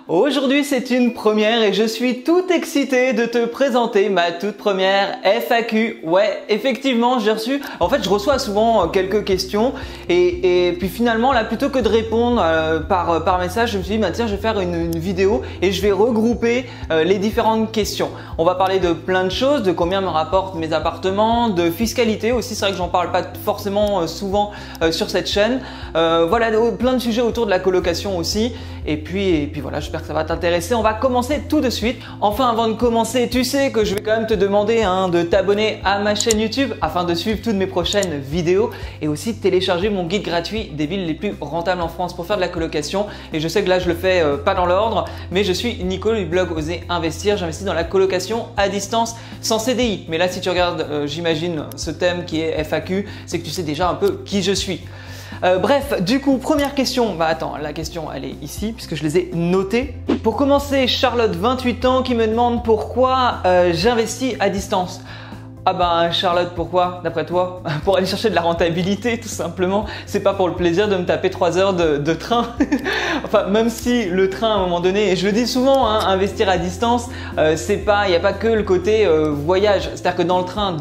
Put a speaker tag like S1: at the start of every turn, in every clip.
S1: Aujourd'hui, c'est une première et je suis tout excité de te présenter ma toute première FAQ. Ouais, effectivement, j'ai reçu... En fait, je reçois souvent quelques questions et puis finalement, là, plutôt que de répondre par message, je me suis dit, bah, tiens, je vais faire une vidéo et je vais regrouper les différentes questions. On va parler de plein de choses, de combien me rapportent mes appartements, de fiscalité aussi. C'est vrai que j'en parle pas forcément souvent sur cette chaîne. Voilà, plein de sujets autour de la colocation aussi. Et puis voilà, j'espère que ça va t'intéresser. On va commencer tout de suite. Enfin, avant de commencer, tu sais que je vais quand même te demander de t'abonner à ma chaîne YouTube afin de suivre toutes mes prochaines vidéos et aussi de télécharger mon guide gratuit des villes les plus rentables en France pour faire de la colocation. Et je sais que là, je le fais pas dans l'ordre, mais je suis Nico du blog Oser Investir. J'investis dans la colocation à distance sans CDI. Mais là, si tu regardes, j'imagine, ce thème qui est FAQ, c'est que tu sais déjà un peu qui je suis. Bref, du coup, première question. Bah attends, la question elle est ici puisque je les ai notées. Pour commencer, Charlotte, 28 ans, qui me demande pourquoi j'investis à distance. Ah ben Charlotte, pourquoi d'après toi? Pour aller chercher de la rentabilité tout simplement. C'est pas pour le plaisir de me taper 3 heures de train. Enfin, même si le train à un moment donné, et je le dis souvent, investir à distance, il n'y a pas que le côté voyage. C'est-à-dire que dans le train,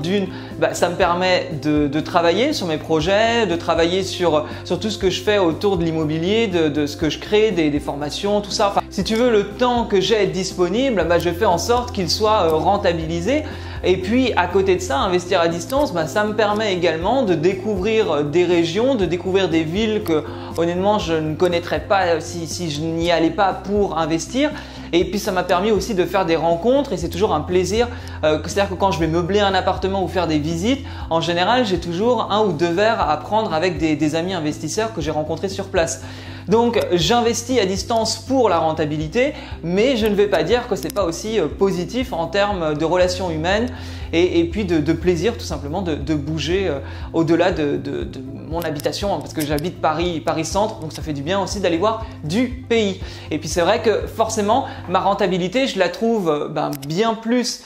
S1: ça me permet de travailler sur mes projets, de travailler sur tout ce que je fais autour de l'immobilier, de ce que je crée, des formations, tout ça. Enfin, si tu veux, le temps que j'ai disponible, je fais en sorte qu'il soit rentabilisé. Et puis à côté de ça, investir à distance, ça me permet également de découvrir des régions, de découvrir des villes que honnêtement je ne connaîtrais pas si je n'y allais pas pour investir. Et puis ça m'a permis aussi de faire des rencontres et c'est toujours un plaisir. C'est-à-dire que quand je vais meubler un appartement ou faire des visites, en général j'ai toujours 1 ou 2 verres à prendre avec des amis investisseurs que j'ai rencontrés sur place. Donc j'investis à distance pour la rentabilité, mais je ne vais pas dire que c'est pas aussi positif en termes de relations humaines et puis de plaisir tout simplement de bouger au-delà de mon habitation, parce que j'habite Paris centre, donc ça fait du bien aussi d'aller voir du pays. Et puis c'est vrai que forcément ma rentabilité je la trouve bien plus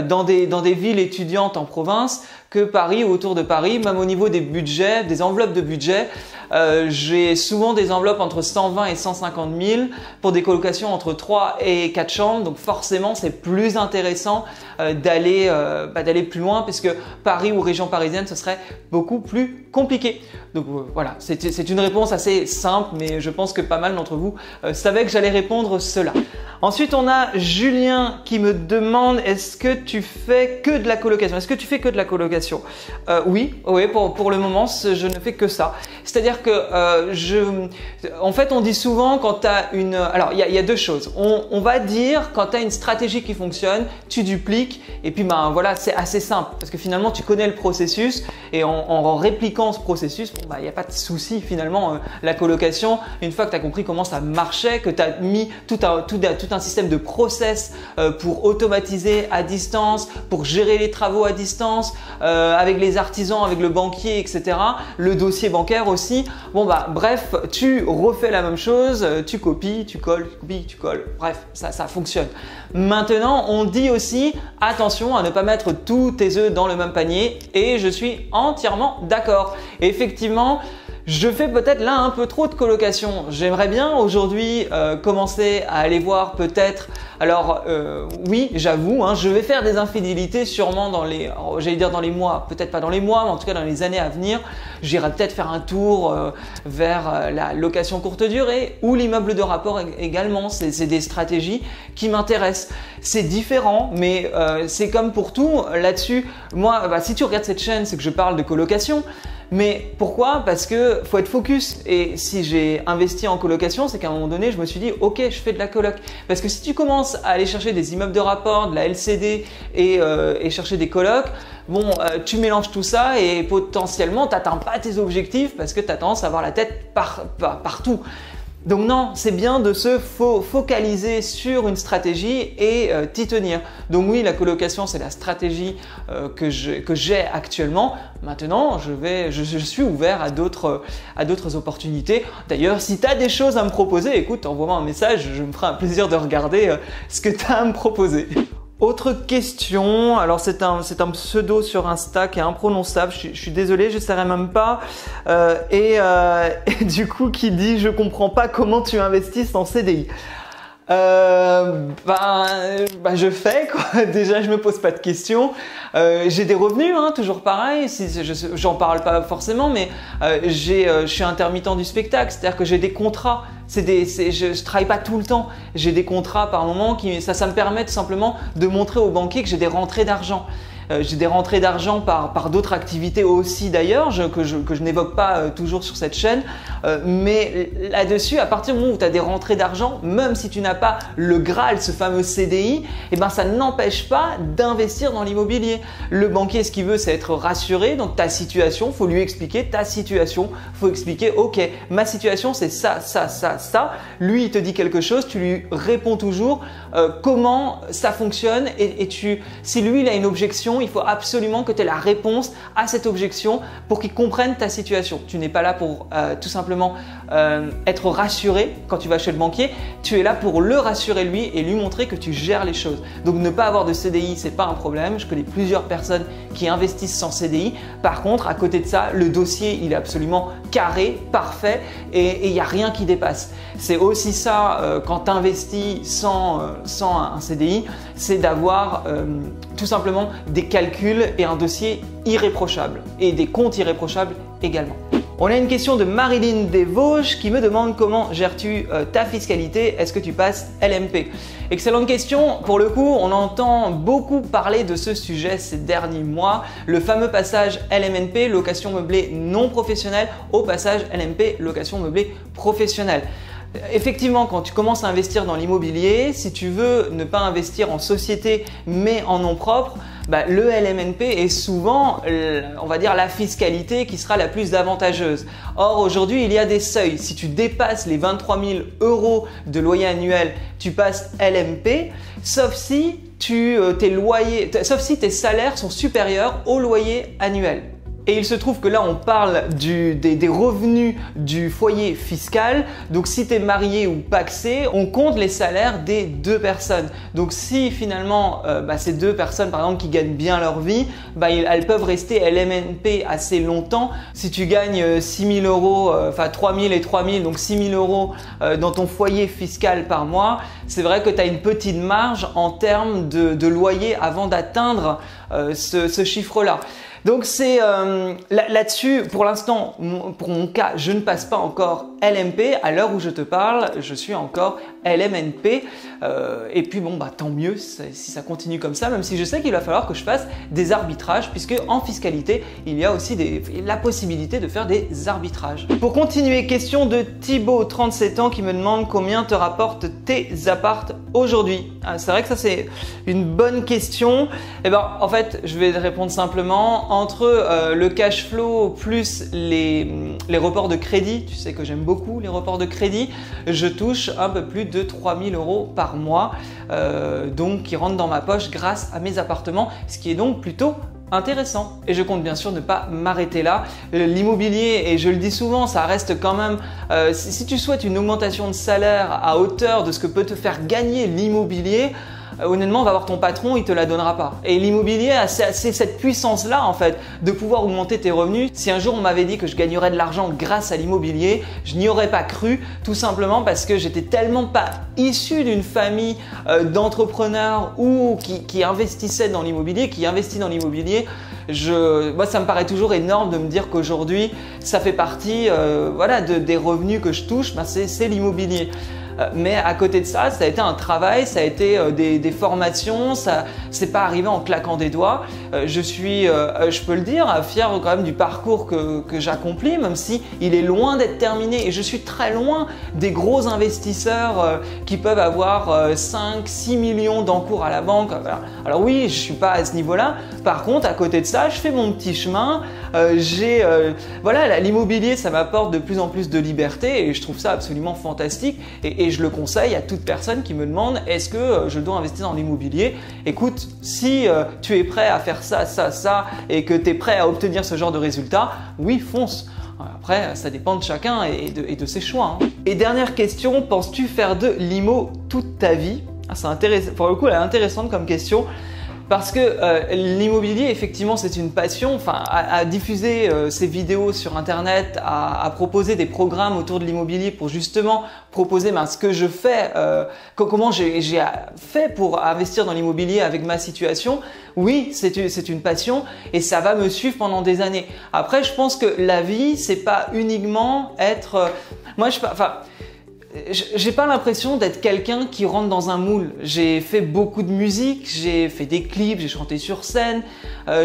S1: dans des villes étudiantes en province que Paris ou autour de Paris. Même au niveau des budgets, des enveloppes de budget, j'ai souvent des enveloppes entre 120 et 150 000 pour des colocations entre 3 et 4 chambres. Donc forcément, c'est plus intéressant d'aller plus loin puisque Paris ou région parisienne, ce serait beaucoup plus compliqué. Donc voilà, c'est une réponse assez simple, mais je pense que pas mal d'entre vous savaient que j'allais répondre cela. Ensuite, on a Julien qui me demande, est-ce que tu fais que de la colocation? Est-ce que tu fais que de la colocation? Oui, pour le moment, je ne fais que ça. C'est-à-dire que en fait, on dit souvent quand tu as une... Alors, il y a 2 choses. On va dire quand tu as une stratégie qui fonctionne, tu dupliques et puis voilà, c'est assez simple parce que finalement, tu connais le processus et en répliquant ce processus, il n'y a pas de souci finalement. La colocation, une fois que tu as compris comment ça marchait, que tu as mis tout un système de process pour automatiser à distance, pour gérer les travaux à distance, avec les artisans, avec le banquier, etc. Le dossier bancaire aussi. Bref, tu refais la même chose, tu copies, tu colles, tu colles. Bref, ça fonctionne. Maintenant, on dit aussi attention à ne pas mettre tous tes œufs dans le même panier et je suis entièrement d'accord. Effectivement, je fais peut-être là un peu trop de colocation. J'aimerais bien aujourd'hui commencer à aller voir peut-être. Alors oui, j'avoue, je vais faire des infidélités sûrement dans les mois, peut-être pas dans les mois, mais en tout cas dans les années à venir. J'irai peut-être faire un tour vers la location courte durée ou l'immeuble de rapport également. C'est des stratégies qui m'intéressent. C'est différent, mais c'est comme pour tout là-dessus. Moi, si tu regardes cette chaîne, c'est que je parle de colocation. Mais pourquoi? Parce que faut être focus. Et si j'ai investi en colocation, c'est qu'à un moment donné, je me suis dit, ok, je fais de la coloc. Parce que si tu commences à aller chercher des immeubles de rapport, de la LCD et chercher des colocs, tu mélanges tout ça et potentiellement, tu n'atteins pas tes objectifs parce que tu as tendance à avoir la tête partout. Donc non, c'est bien de se focaliser sur une stratégie et t'y tenir. Donc oui, la colocation, c'est la stratégie que j'ai actuellement. Maintenant, je suis ouvert à d'autres opportunités. D'ailleurs, si tu as des choses à me proposer, écoute, envoie-moi un message, je me ferai un plaisir de regarder ce que tu as à me proposer. Autre question, alors c'est un pseudo sur Insta qui est imprononçable, je suis désolé, je ne saurais même pas. Et du coup qui dit « Je comprends pas comment tu investis en CDI ». Je fais quoi. Déjà, je me pose pas de questions. J'ai des revenus, hein, toujours pareil. J'en parle pas forcément, mais je suis intermittent du spectacle, c'est-à-dire que j'ai des contrats. Je travaille pas tout le temps. J'ai des contrats par moment ça me permet tout simplement de montrer aux banquiers que j'ai des rentrées d'argent. J'ai des rentrées d'argent par d'autres activités aussi d'ailleurs que je n'évoque pas toujours sur cette chaîne. Mais là-dessus, à partir du moment où tu as des rentrées d'argent, même si tu n'as pas le Graal, ce fameux CDI, eh ben, ça n'empêche pas d'investir dans l'immobilier. Le banquier, ce qu'il veut, c'est être rassuré. Donc ta situation, il faut lui expliquer ta situation. Il faut expliquer, ok, ma situation c'est ça, ça, ça, ça. Lui, il te dit quelque chose, tu lui réponds toujours comment ça fonctionne si lui, il a une objection, il faut absolument que tu aies la réponse à cette objection pour qu'il comprenne ta situation. Tu n'es pas là pour tout simplement être rassuré quand tu vas chez le banquier. Tu es là pour le rassurer lui et lui montrer que tu gères les choses. Donc ne pas avoir de CDI, c'est pas un problème. Je connais plusieurs personnes qui investissent sans CDI. Par contre, à côté de ça, le dossier, il est absolument carré, parfait et il n'y a rien qui dépasse. C'est aussi ça quand tu investis sans un CDI, c'est d'avoir tout simplement des calculs et un dossier irréprochable et des comptes irréprochables également. On a une question de Marilyn Desvosges qui me demande comment gères-tu ta fiscalité? Est-ce que tu passes LMP? Excellente question. Pour le coup, on entend beaucoup parler de ce sujet ces derniers mois. Le fameux passage LMNP, location meublée non professionnelle, au passage LMP, location meublée professionnelle. Effectivement, quand tu commences à investir dans l'immobilier, si tu veux ne pas investir en société mais en nom propre, le LMNP est souvent, on va dire, la fiscalité qui sera la plus avantageuse. Or, aujourd'hui, il y a des seuils. Si tu dépasses les 23 000 € de loyer annuel, tu passes LMP, sauf si tes salaires sont supérieurs au loyer annuel. Et il se trouve que là, on parle des revenus du foyer fiscal. Donc, si tu es marié ou pacsé, on compte les salaires des deux personnes. Donc, si finalement, ces deux personnes, par exemple, qui gagnent bien leur vie, elles peuvent rester LMNP assez longtemps. Si tu gagnes 6 000 €, 3 000 et 3 000, donc 6 000 € dans ton foyer fiscal par mois, c'est vrai que tu as une petite marge en termes de loyer avant d'atteindre ce chiffre-là. Donc c'est là-dessus, pour l'instant, pour mon cas, je ne passe pas encore LMP. À l'heure où je te parle, je suis encore LMNP. Et puis tant mieux si ça continue comme ça, même si je sais qu'il va falloir que je fasse des arbitrages, puisque en fiscalité, il y a aussi la possibilité de faire des arbitrages. Pour continuer, question de Thibaut, 37 ans, qui me demande combien te rapportent tes appartes aujourd'hui. C'est vrai que ça c'est une bonne question. En fait, je vais répondre simplement. Entre le cash flow plus les reports de crédit, tu sais que j'aime beaucoup les reports de crédit, je touche un peu plus de 3 000 € par mois, donc qui rentrent dans ma poche grâce à mes appartements, ce qui est donc plutôt intéressant. Et je compte bien sûr ne pas m'arrêter là. L'immobilier, et je le dis souvent, ça reste quand même, si tu souhaites une augmentation de salaire à hauteur de ce que peut te faire gagner l'immobilier, honnêtement, va voir ton patron, il te la donnera pas. Et l'immobilier a cette puissance-là en fait, de pouvoir augmenter tes revenus. Si un jour on m'avait dit que je gagnerais de l'argent grâce à l'immobilier, je n'y aurais pas cru, tout simplement parce que j'étais tellement pas issu d'une famille d'entrepreneurs ou qui investissait dans l'immobilier, qui investit dans l'immobilier. Moi, ça me paraît toujours énorme de me dire qu'aujourd'hui, ça fait partie des revenus que je touche, c'est l'immobilier. Mais à côté de ça, ça a été un travail, ça a été des formations, ça c'est pas arrivé en claquant des doigts. Je peux le dire, fier quand même du parcours que j'accomplis, même si il est loin d'être terminé. Et je suis très loin des gros investisseurs qui peuvent avoir 5-6 millions d'encours à la banque. Alors oui, je suis pas à ce niveau-là. Par contre, à côté de ça, je fais mon petit chemin. L'immobilier, ça m'apporte de plus en plus de liberté et je trouve ça absolument fantastique. Et je le conseille à toute personne qui me demande est-ce que je dois investir dans l'immobilier. Écoute, si tu es prêt à faire ça et que tu es prêt à obtenir ce genre de résultats, oui, fonce. Après, ça dépend de chacun et de ses choix. Et dernière question, penses-tu faire de l'IMO toute ta vie? C'est intéressant, pour le coup, elle est intéressante comme question. Parce que l'immobilier, effectivement, c'est une passion. Enfin, à diffuser ces vidéos sur Internet, à proposer des programmes autour de l'immobilier pour justement proposer ce que je fais, comment j'ai fait pour investir dans l'immobilier avec ma situation. Oui, c'est une passion et ça va me suivre pendant des années. Après, je pense que la vie, c'est pas uniquement être… j'ai pas l'impression d'être quelqu'un qui rentre dans un moule. J'ai fait beaucoup de musique, j'ai fait des clips, j'ai chanté sur scène,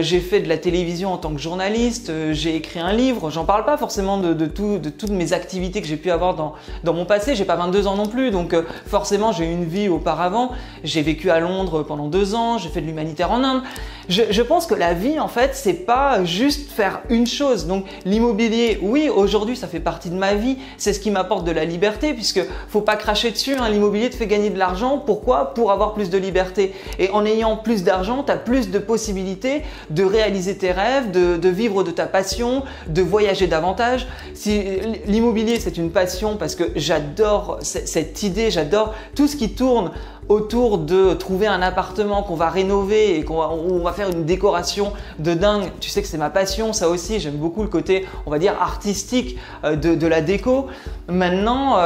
S1: j'ai fait de la télévision en tant que journaliste, j'ai écrit un livre. J'en parle pas forcément de toutes mes activités que j'ai pu avoir dans mon passé. J'ai pas 22 ans non plus, donc forcément j'ai eu une vie auparavant. J'ai vécu à Londres pendant 2 ans, j'ai fait de l'humanitaire en Inde. Je pense que la vie, en fait, c'est pas juste faire une chose. Donc l'immobilier, oui, aujourd'hui ça fait partie de ma vie, c'est ce qui m'apporte de la liberté, puisque faut pas cracher dessus, hein. L'immobilier te fait gagner de l'argent. Pourquoi? Pour avoir plus de liberté. Et en ayant plus d'argent, tu as plus de possibilités de réaliser tes rêves, de vivre de ta passion, de voyager davantage. Si l'immobilier, c'est une passion parce que j'adore cette idée, j'adore tout ce qui tourne autour de trouver un appartement qu'on va rénover et on va faire une décoration de dingue. Tu sais que c'est ma passion, ça aussi. J'aime beaucoup le côté, on va dire, artistique de la déco. Maintenant,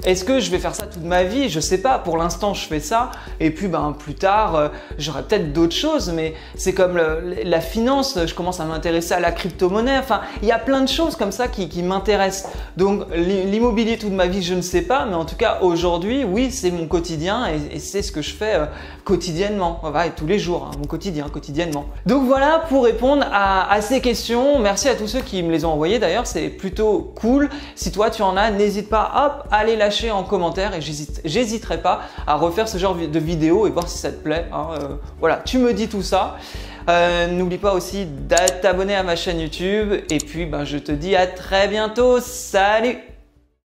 S1: est-ce que je vais faire ça toute ma vie? Je sais pas. Pour l'instant, je fais ça. Et puis, plus tard, j'aurai peut-être d'autres choses. Mais c'est comme la finance. Je commence à m'intéresser à la crypto-monnaie. Enfin, il y a plein de choses comme ça qui m'intéressent. Donc, l'immobilier toute ma vie, je ne sais pas. Mais en tout cas, aujourd'hui, oui, c'est mon quotidien et c'est ce que je fais quotidiennement. Et tous les jours, hein, mon quotidien, quotidiennement. Donc voilà pour répondre à ces questions. Merci à tous ceux qui me les ont envoyées. D'ailleurs, c'est plutôt cool. Si toi, tu en as, n'hésite pas, hop, à les lâcher en commentaire et j'hésiterai pas à refaire ce genre de vidéo et voir si ça te plaît. Hein. Voilà, tu me dis tout ça. N'oublie pas aussi de t'abonner à ma chaîne YouTube et puis je te dis à très bientôt. Salut!